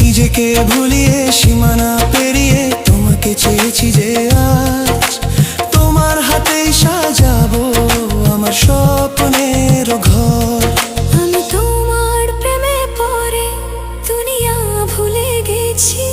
নিজেকে ভুলিয়ে সীমানা পেরিয়ে তোমাকে চেয়েছি যে আজ তোমার হাতেই সাজাবো আমার স্বপ্নের ঘর। আমি তোমার প্রেমে পড়ে দুনিয়া ভুলে গেছি।